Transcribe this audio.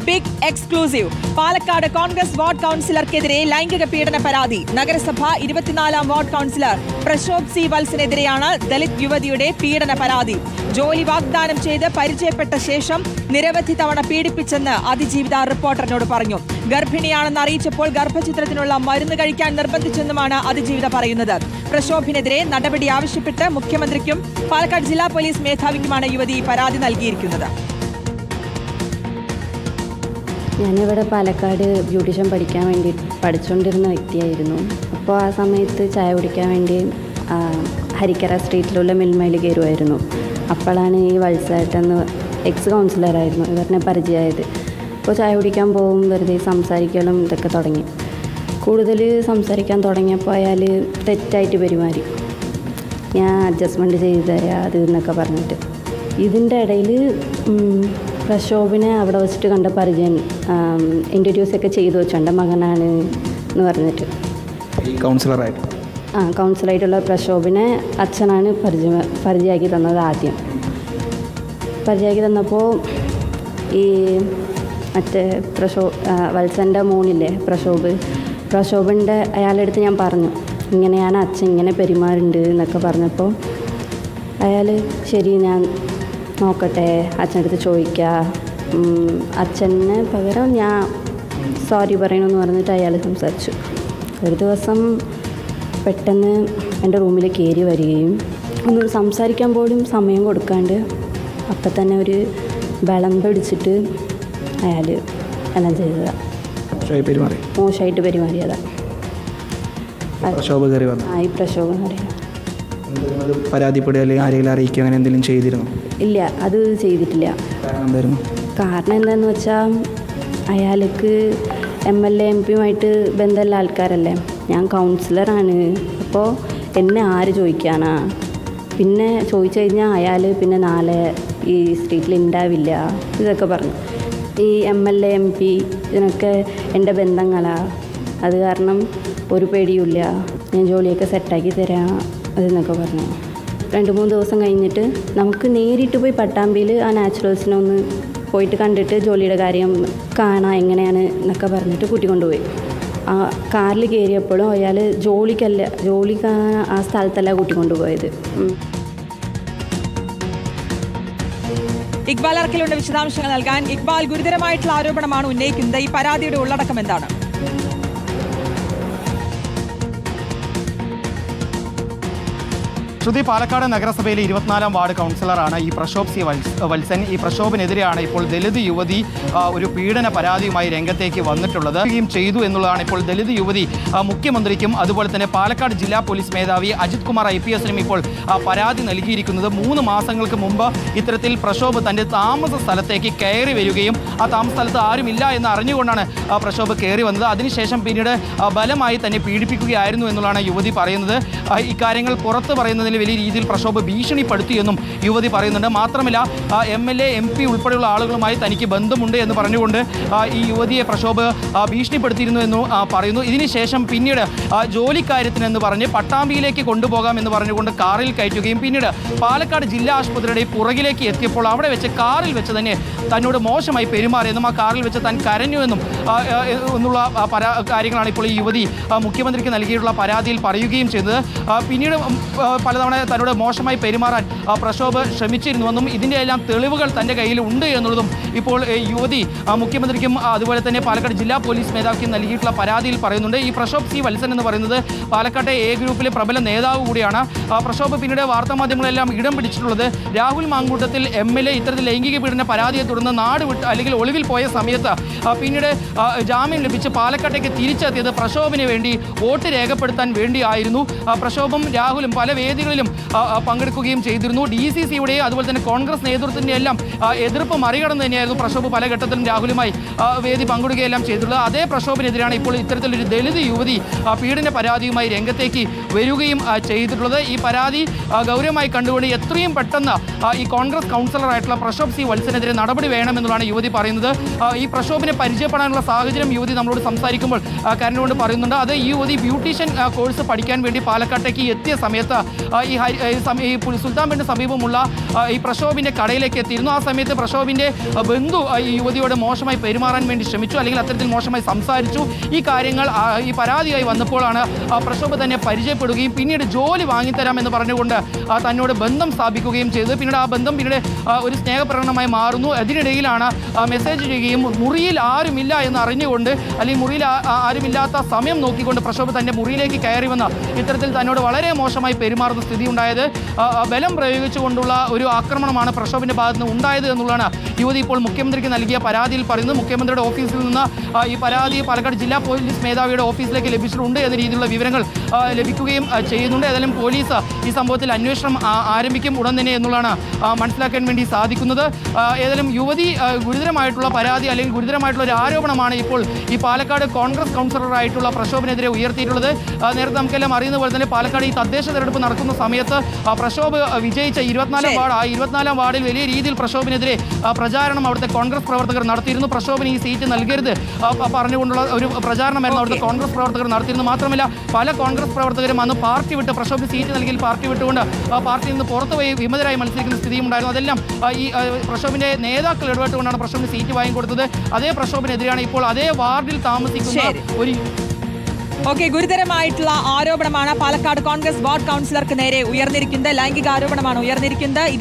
Big exclusive. Palakkad Congress ward കൗൺസിലർക്കെതിരെ ലൈംഗിക പീഡന പരാതി. നഗരസഭ 24-ാം വാർഡ് കൗൺസിലർ പ്രശോഭ് സി വത്സനെതിരെയാണ് ദലിത് യുവതിയുടെ പീഡന പരാതി. ജോലി വാഗ്ദാനം ചെയ്ത് പരിചയപ്പെട്ട ശേഷം നിരവധി തവണ പീഡിപ്പിച്ചെന്ന് അതിജീവിത റിപ്പോർട്ടറിനോട് പറഞ്ഞു. ഗർഭിണിയാണെന്ന് അറിയിച്ചപ്പോൾ ഗർഭചിത്രത്തിനുള്ള മരുന്ന് കഴിക്കാൻ നിർബന്ധിച്ചെന്നുമാണ് അതിജീവിത പറയുന്നത്. പ്രശോഭിനെതിരെ നടപടി ആവശ്യപ്പെട്ട് മുഖ്യമന്ത്രിക്കും പാലക്കാട് ജില്ലാ പോലീസ് മേധാവിക്കുമാണ് യുവതി പരാതി നൽകിയിരിക്കുന്നത്. ഞാനിവിടെ പാലക്കാട് ബ്യൂട്ടീഷ്യൻ പഠിക്കാൻ വേണ്ടി പഠിച്ചുകൊണ്ടിരുന്ന വ്യക്തിയായിരുന്നു. അപ്പോൾ ആ സമയത്ത് ചായ കുടിക്കാൻ വേണ്ടി ഹരിക്കര സ്ട്രീറ്റിലുള്ള മിൽമയിൽ കയറുമായിരുന്നു. അപ്പോഴാണ് ഈ വത്സേട്ടെന്ന് എക്സ് കൗൺസിലറായിരുന്നു ഇവരിനെ പരിചയമായത്. അപ്പോൾ ചായ കുടിക്കാൻ പോകും, വെറുതെ സംസാരിക്കലും ഇതൊക്കെ തുടങ്ങി. കൂടുതൽ സംസാരിക്കാൻ തുടങ്ങിയപ്പോൾ അയാൾ തെറ്റായിട്ട് പെരുമാറി. ഞാൻ അഡ്ജസ്റ്റ്മെൻറ്റ് ചെയ്ത് തരാം അത് എന്നൊക്കെ പറഞ്ഞിട്ട്. ഇതിൻ്റെ ഇടയിൽ പ്രശോഭിനെ അവിടെ വെച്ചിട്ട് കണ്ട പരിചയം ഇൻട്രൊഡ്യൂസൊക്കെ ചെയ്തു വെച്ചു, എൻ്റെ മകനാണ് എന്ന് പറഞ്ഞിട്ട്. കൗൺസിലറായിട്ടുള്ള പ്രശോഭിനെ അച്ഛനാണ് പരിചയമാക്കി തന്നത്. ആദ്യം പരിചയമാക്കി തന്നപ്പോൾ ഈ മറ്റേ വത്സൻ്റെ മോനില്ലേ പ്രശോഭിൻ്റെ അയാളുടെ അടുത്ത് ഞാൻ പറഞ്ഞു, ഇങ്ങനെയാണ് അച്ഛൻ ഇങ്ങനെ പെരുമാറുണ്ട് എന്നൊക്കെ പറഞ്ഞപ്പോൾ അയാൾ ശരി ഞാൻ നോക്കട്ടെ, അച്ഛൻ്റെ അടുത്ത് ചോദിക്കാം, അച്ഛന് പകരം ഞാൻ സോറി പറയണമെന്ന് പറഞ്ഞിട്ട് അയാൾ സംസാരിച്ചു. ഒരു ദിവസം പെട്ടെന്ന് എൻ്റെ റൂമിൽ കയറി വരികയും ഒന്ന് സംസാരിക്കാൻ പോലും സമയം കൊടുക്കാണ്ട് അപ്പം തന്നെ ഒരു വിളമ്പടിച്ചിട്ട് അയാൾ എല്ലാം ചെയ്തതാണ്. മോശമായിട്ട് പെരുമാറിയതാണ്. ഈ പ്രക്ഷോഭം അറിയാം. പരാതിപ്പെടുക അല്ലെങ്കിൽ ആരെങ്കിലും അറിയിക്കുക അങ്ങനെ എന്തെങ്കിലും ചെയ്തിരുന്നു? ഇല്ല, അത് ചെയ്തിട്ടില്ല. കാരണം എന്താണെന്ന് വെച്ചാൽ അയാൾക്ക് MLA MP യുമായിട്ട് ബന്ധമുള്ള ആൾക്കാരല്ലേ. ഞാൻ കൗൺസിലറാണ്, അപ്പോൾ എന്നെ ആര് ചോദിക്കാനാ? പിന്നെ ചോദിച്ചു കഴിഞ്ഞാൽ അയാൾ പിന്നെ നാളെ ഈ സ്ട്രീറ്റിൽ ഉണ്ടാവില്ല ഇതൊക്കെ പറഞ്ഞു. ഈ MLA MP ഇതിനൊക്കെ എൻ്റെ ബന്ധങ്ങളാണ്, അത് കാരണം ഒരു പേടിയുമില്ല, ഞാൻ ജോലിയൊക്കെ സെറ്റാക്കി തരാം അതെന്നൊക്കെ പറഞ്ഞു. 2-3 ദിവസം കഴിഞ്ഞിട്ട് നമുക്ക് നേരിട്ട് പോയി പട്ടാമ്പിയിൽ ആ നാച്ചുറൽസിനെ ഒന്ന് പോയിട്ട് കണ്ടിട്ട് ജോലിയുടെ കാര്യം കാണാം എങ്ങനെയാണ് എന്നൊക്കെ പറഞ്ഞിട്ട് കൂട്ടിക്കൊണ്ടുപോയി. ആ കാറിൽ കയറിയപ്പോഴും അയാൾ ജോലിക്ക് ആ സ്ഥലത്തല്ല കൂട്ടിക്കൊണ്ടുപോയത്. ഇക്ബാൽ അർക്കലുണ്ട് വിശദാംശങ്ങൾ നൽകാൻ. ഇക്ബാൽ, ഗുരുതരമായിട്ടുള്ള ആരോപണമാണ് ഉന്നയിക്കുന്നത്. ഈ പരാതിയുടെ ഉള്ളടക്കം എന്താണ്? ശ്രുതി, പാലക്കാട് നഗരസഭയിലെ 24-ാം വാർഡ് കൗൺസിലറാണ് ഈ പ്രശോഭ് സി വത്സൻ. ഈ പ്രശോഭിനെതിരെയാണ് ഇപ്പോൾ ദലിത് യുവതി ഒരു പീഡന പരാതിയുമായി രംഗത്തേക്ക് വന്നിട്ടുള്ളത്. ചെയ്തു എന്നുള്ളതാണ് ഇപ്പോൾ ദലിത് യുവതി മുഖ്യമന്ത്രിക്കും അതുപോലെ തന്നെ പാലക്കാട് ജില്ലാ പോലീസ് മേധാവി അജിത് കുമാർ IPSനും ഇപ്പോൾ പരാതി നൽകിയിരിക്കുന്നത്. 3 മാസങ്ങൾക്ക് മുമ്പ് ഇത്തരത്തിൽ പ്രശോഭ് തൻ്റെ താമസ സ്ഥലത്തേക്ക് കയറി വരികയും ആ താമസ സ്ഥലത്ത് ആരുമില്ല എന്ന് അറിഞ്ഞുകൊണ്ടാണ് പ്രശോഭ് കയറി വന്നത്. അതിനുശേഷം പിന്നീട് ബലമായി തന്നെ പീഡിപ്പിക്കുകയായിരുന്നു എന്നുള്ളതാണ് യുവതി പറയുന്നത്. ഇക്കാര്യങ്ങൾ പുറത്ത് പറയുന്നത് വലിയ രീതിയിൽ പ്രക്ഷോഭ ഭീഷണിപ്പെടുത്തിയെന്നും യുവതി പറയുന്നുണ്ട്. മാത്രമല്ല MLA MP ഉൾപ്പെടെയുള്ള ആളുകളുമായി തനിക്ക് ബന്ധമുണ്ട് എന്ന് പറഞ്ഞുകൊണ്ട് ഈ യുവതിയെ പ്രക്ഷോഭ് ഭീഷണിപ്പെടുത്തിയിരുന്നു എന്ന് പറയുന്നു. ഇതിനുശേഷം പിന്നീട് ജോലിക്കാര്യത്തിനെന്ന് പറഞ്ഞ് പട്ടാമ്പിയിലേക്ക് കൊണ്ടുപോകാം എന്ന് പറഞ്ഞുകൊണ്ട് കാറിൽ കയറ്റുകയും പിന്നീട് പാലക്കാട് ജില്ലാ ആശുപത്രിയുടെ പുറകിലേക്ക് എത്തിയപ്പോൾ അവിടെ വെച്ച് കാറിൽ വെച്ച് തന്നെ തന്നോട് മോശമായി പെരുമാറിയെന്നും ആ കാറിൽ വെച്ച് താൻ കരഞ്ഞുവെന്നും എന്നുള്ള കാര്യങ്ങളാണ് ഇപ്പോൾ ഈ യുവതി മുഖ്യമന്ത്രിക്ക് നൽകിയിട്ടുള്ള പരാതിയിൽ പറയുകയും ചെയ്തത്. പിന്നീട് പലതവണ തന്നോട് മോശമായി പെരുമാറാൻ പ്രക്ഷോഭ് ശ്രമിച്ചിരുന്നുവെന്നും ഇതിൻ്റെ എല്ലാം തെളിവുകൾ തൻ്റെ കയ്യിൽ ഉണ്ട് എന്നുള്ളതും ഇപ്പോൾ യുവതി മുഖ്യമന്ത്രിക്കും അതുപോലെ തന്നെ പാലക്കാട് ജില്ലാ പോലീസ് മേധാവിക്കും നൽകിയിട്ടുള്ള പരാതിയിൽ പറയുന്നുണ്ട്. ഈ പ്രശോഭ് സി വത്സൻ എന്ന് പറയുന്നത് പാലക്കാട്ടെ A ഗ്രൂപ്പിലെ പ്രബല നേതാവ് കൂടിയാണ്. പ്രക്ഷോഭ് പിന്നീട് വാർത്താമാധ്യമങ്ങളെല്ലാം ഇടം പിടിച്ചിട്ടുള്ളത് രാഹുൽ മാങ്കൂട്ടത്തിൽ MLA ഇത്തരത്തിൽ ലൈംഗിക പീഡന പരാതിയെ തുടർന്ന് നാട് വിട്ട് അല്ലെങ്കിൽ ഒളിവിൽ പോയ സമയത്ത് പിന്നീട് ജാമ്യം ലഭിച്ച് പാലക്കാട്ടേക്ക് തിരിച്ചെത്തിയത് പ്രക്ഷോഭിന് വേണ്ടി വോട്ട് രേഖപ്പെടുത്താൻ വേണ്ടിയായിരുന്നു. പ്രക്ഷോഭം രാഹുലും പല വേദികളിലും പങ്കെടുക്കുകയും ചെയ്തിരുന്നു. DCCയുടെ അതുപോലെ തന്നെ കോൺഗ്രസ് നേതൃത്വത്തിൻ്റെ എല്ലാം എതിർപ്പ് മറികടന്ന് തന്നെയായിരുന്നു പ്രക്ഷോഭ് പല ഘട്ടത്തിലും രാഹുലുമായി വേദി പങ്കെടുക്കുകയെല്ലാം ചെയ്തിട്ടുള്ളത്. അതേ പ്രക്ഷോഭിനെതിരാണ് ഇപ്പോൾ ഇത്തരത്തിലൊരു ദലിത് യുവതി പീഡന പരാതിയുമായി രംഗത്തേക്ക് വരികയും ചെയ്തിട്ടുള്ളത്. ഈ പരാതി ഗൗരവമായി കണ്ടുകൊണ്ട് എത്രയും പെട്ടെന്ന് ഈ കോൺഗ്രസ് കൗൺസിലറായിട്ടുള്ള പ്രശോഭ് സി വത്സനെതിരെ നടപടി വേണമെന്നുള്ളതാണ് യുവതി പറയുന്നത്. ഈ പ്രക്ഷോഭിനെ പരിചയപ്പെടാനുള്ള സാഹചര്യം യുവതി നമ്മളോട് സംസാരിക്കുമ്പോൾ കരണ്ടുകൊണ്ട് പറയുന്നുണ്ട്. അത് ഈ യുവതി ബ്യൂട്ടീഷ്യൻ കോഴ്സ് പഠിക്കാൻ വേണ്ടി പാലക്കാട്ടേക്ക് എത്തിയ സമയത്ത് ഈ സുൽത്താൻ ബണ്ടിന് സമീപമുള്ള ഈ പ്രക്ഷോഭിൻ്റെ കടയിലേക്ക് എത്തിയിരുന്നു. ആ സമയത്ത് പ്രക്ഷോഭിൻ്റെ ബന്ധു ഈ യുവതിയോട് മോശമായി പെരുമാറാൻ വേണ്ടി ശ്രമിച്ചു, അല്ലെങ്കിൽ അത്തരത്തിൽ മോശമായി സംസാരിച്ചു. ഈ കാര്യങ്ങൾ ഈ പരാതിയായി വന്നപ്പോഴാണ് പ്രക്ഷോഭ് തന്നെ പരിചയപ്പെടുകയും പിന്നീട് ജോലി വാങ്ങിത്തരാമെന്ന് പറഞ്ഞുകൊണ്ട് തന്നോട് ബന്ധം സ്ഥാപിക്കുകയും ചെയ്തത്. പിന്നീട് ആ ബന്ധം ഒരു സ്നേഹപ്രകടനമായി മാറുന്നു. അതിനിടയിലാണ് മെസ്സേജ് ചെയ്യുകയും മുറിയിൽ ആരുമില്ല എന്ന് അറിഞ്ഞുകൊണ്ട്, അല്ലെങ്കിൽ മുറിയിൽ ആരുമില്ലാത്ത സമയം നോക്കിക്കൊണ്ട് പ്രക്ഷോഭ് തൻ്റെ മുറിയിലേക്ക് കയറി വന്ന ഇത്തരത്തിൽ തന്നോട് വളരെ മോശമായി പെരുമാറുന്ന സ്ഥിതി ഉണ്ടായത്. ബലം പ്രയോഗിച്ചുകൊണ്ടുള്ള ഒരു ആക്രമണമാണ് പ്രക്ഷോഭിൻ്റെ ഭാഗത്ത് നിന്ന് ഉണ്ടായത് എന്നുള്ളതാണ് യുവതി ഇപ്പോൾ മുഖ്യമന്ത്രിക്ക് നൽകിയ പരാതിയിൽ പറയുന്നത്. മുഖ്യമന്ത്രിയുടെ ഓഫീസിൽ നിന്ന് ഈ പരാതി പാലക്കാട് ജില്ലാ പോലീസ് മേധാവിയുടെ ഓഫീസിലേക്ക് ലഭിച്ചിട്ടുണ്ട് എന്ന രീതിയിലുള്ള വിവരങ്ങൾ ലഭിക്കുകയും ചെയ്യുന്നുണ്ട്. ഏതായാലും പോലീസ് ഈ സംഭവത്തിൽ അന്വേഷണം ആരംഭിക്കും ഉടൻ തന്നെ എന്നുള്ളതാണ് മനസ്സിലാക്കാൻ വേണ്ടി സാധിക്കുന്നത്. ഏതായാലും യുവതി ഗുരുതരമായിട്ടുള്ള പരാതി അല്ലെങ്കിൽ ഗുരുതരമായിട്ടുള്ള ഒരു ആരോപണമാണ് ഇപ്പോൾ ഈ പാലക്കാട് കോൺഗ്രസ് കൗൺസിലറായിട്ടുള്ള പ്രക്ഷോഭിനെതിരെ ഉയർത്തിയിട്ടുള്ളത്. നേരത്തെ നമുക്കെല്ലാം അറിയുന്ന പോലെ തന്നെ പാലക്കാട് ഈ തദ്ദേശ തെരഞ്ഞെടുപ്പ് നടക്കുന്ന സമയത്ത് പ്രക്ഷോഭ് വിജയിച്ച 24 വാർഡ്, ആ 24 വാർഡിൽ വലിയ രീതിയിൽ പ്രക്ഷോഭിനെതിരെ പ്രചാരണം അവിടുത്തെ കോൺഗ്രസ് പ്രവർത്തകർ നടത്തിയിരുന്നു. പ്രക്ഷോഭിന് ഈ സീറ്റ് നൽകരുത് പറഞ്ഞുകൊണ്ടുള്ള ഒരു പ്രചാരണമായിരുന്നു അവിടുത്തെ കോൺഗ്രസ് പ്രവർത്തകർ നടത്തിയിരുന്നു. മാത്രമല്ല പല കോൺഗ്രസ് പ്രവർത്തകരും അന്ന് പാർട്ടി വിട്ട്, പ്രക്ഷോഭിന് സീറ്റ് നൽകിയിൽ പാർട്ടി വിട്ടുകൊണ്ട് പാർട്ടിയിൽ നിന്ന് പുറത്തുപോയി വിമതരായി മത്സരിക്കുന്ന സ്ഥിതിയും ഉണ്ടായിരുന്നു. അതെല്ലാം ഈ പ്രക്ഷോഭിൻ്റെ നേതാക്കൾ ഇടപെട്ടുകൊണ്ടാണ് പ്രക്ഷോഭിന് സീറ്റ് വാങ്ങിക്കൊടുത്തത്. അതേ പ്രക്ഷോഭിനെതിരെയാണ് ഇപ്പോൾ അതേ വാർഡിൽ താമസിക്കുന്ന ഒരു ഗുരുതരമായിട്ടുള്ള ആരോപണമാണ് പാലക്കാട് കോൺഗ്രസ് വാർഡ് കൗൺസിലർക്ക് നേരെ ഉയർന്നിരിക്കുന്നത്. ലൈംഗിക ആരോപണമാണ് ഉയർന്നിരിക്കുന്നത്.